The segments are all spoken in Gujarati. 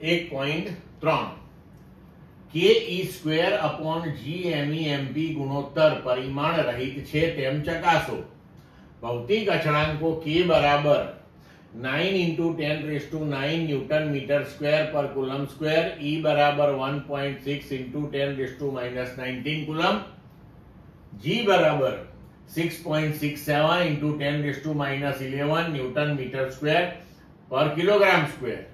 1.3 ke² / ગુણોત્તર પરિમાણ રહિત છે તેમ ચકાસો. ભૌતિક અચળાંકો k બરાબર 9 × 10⁹ ન્યૂટન મીટર સ્ક્વેર પર કુલમ સ્ક્વેર, e બરાબર 1.6 × 10⁻⁻19 કુલમ, g બરાબર 6.67 × 10⁻11 ન્યૂટન મીટર સ્ક્વેર પર કિલોગ્રામ સ્ક્વેર,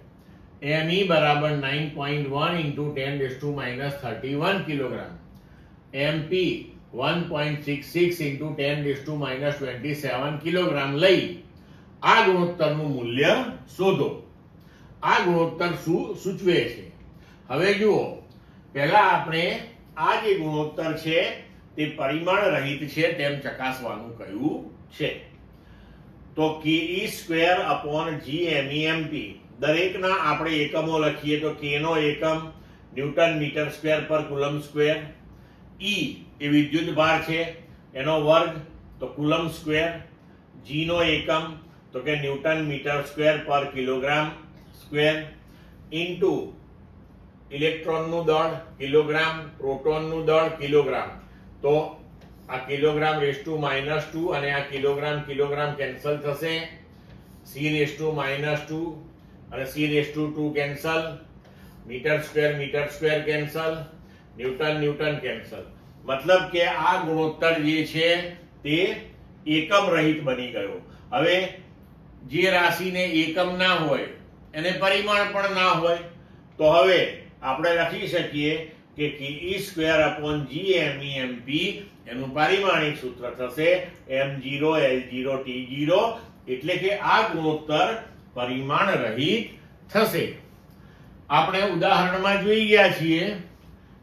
me બરાબર 9.1 × 10⁻31 કિલોગ્રામ, mp 1.66 × 10⁻27 કિલોગ્રામ લઈ આ ગુણોત્તરનું મૂલ્ય શોધો. આ ગુણોત્તર શું સૂચવે છે? હવે જુઓ, પહેલા આપણે આ જે ગુણોત્તર છે તે પરિમાણ રહિત છે તેમ ચકાસવાનું કહ્યું છે. તો ke² / GMEMP દરેકના આપણે એકમો લખીએ તો k નો એકમ ન્યૂટન મીટર સ્ક્વેર પર કુલમ સ્ક્વેર, e એ વિદ્યુત ભાર છે એનો વર્ગ તો કુલમ સ્ક્વેર, g નો એકમ તો કે ન્યૂટન મીટર સ્ક્વેર પર કિલોગ્રામ સ્ક્વેર, ઇન્ટુ ઇલેક્ટ્રોનનું દળ કિલોગ્રામ, પ્રોટોનનું દળ કિલોગ્રામ, તો આ કિલોગ્રામ (-2) અને આ કિલોગ્રામ કેન્સલ થશે, c(-2) અને c(2) cancel, metre square cancel, newton cancel. મતલબ કે આ ગુણોત્તર જે છે તે એકમ રહિત બની ગયો. હવે જે રાશિને એકમ ના હોય એને પરિમાણ પણ ના હોય તો હવે આપણે લખી શકીએ કે ke² / GMEMP એનું પારિમાણિક સૂત્ર થશે m0 l0 t0, એટલે કે આ ગુણોત્તર પરિમાણ રહિત થશે. આપણે ઉદાહરણમાં જોઈ ગયા છીએ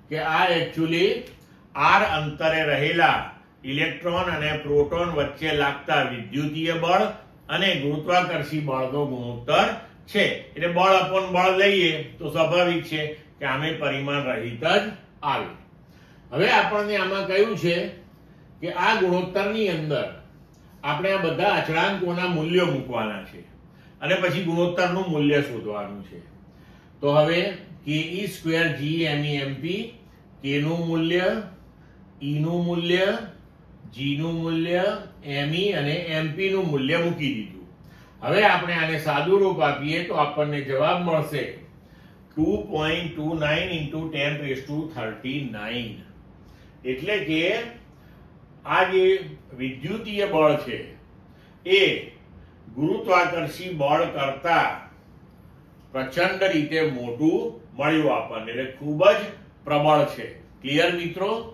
કે આ એક્ચ્યુઅલી r અંતરે રહેલા ઇલેક્ટ્રોન અને પ્રોટોન વચ્ચે લાગતા વિદ્યુતીય બળ અને ગુરુત્વાકર્ષી બળનો ગુણોત્તર છે. એટલે બળ અપોન બળ લઈએ તો સ્વાભાવિક છે કે આમે પરિમાણ રહિત જ આવે. હવે આપણને આમાં કહ્યું છે કે આ ગુણોત્તરની અંદર આપણે આ બધા અચળાંકોના મૂલ્યો મૂકવાના છે અને પછી ગુણોત્તરનું મૂલ્ય શોધવાનું છે. તો હવે ke² GMEMP k નું મૂલ્ય, e નું મૂલ્ય, g નું મૂલ્ય, me અને mp નું મૂલ્ય મૂકી દીધું. હવે આપણે આને સાદું રૂપ આપીએ તો આપણને જવાબ મળશે 2.29 × 10⁻39. એટલે કે આ જે વિદ્યુતીય બળ છે એ ગુરુત્વાકર્ષી બળ કરતા પ્રચંડ રીતે મોટું મળ્યું આપણને, એટલે ખૂબ જ પ્રબળ છે. ક્લિયર મિત્રો?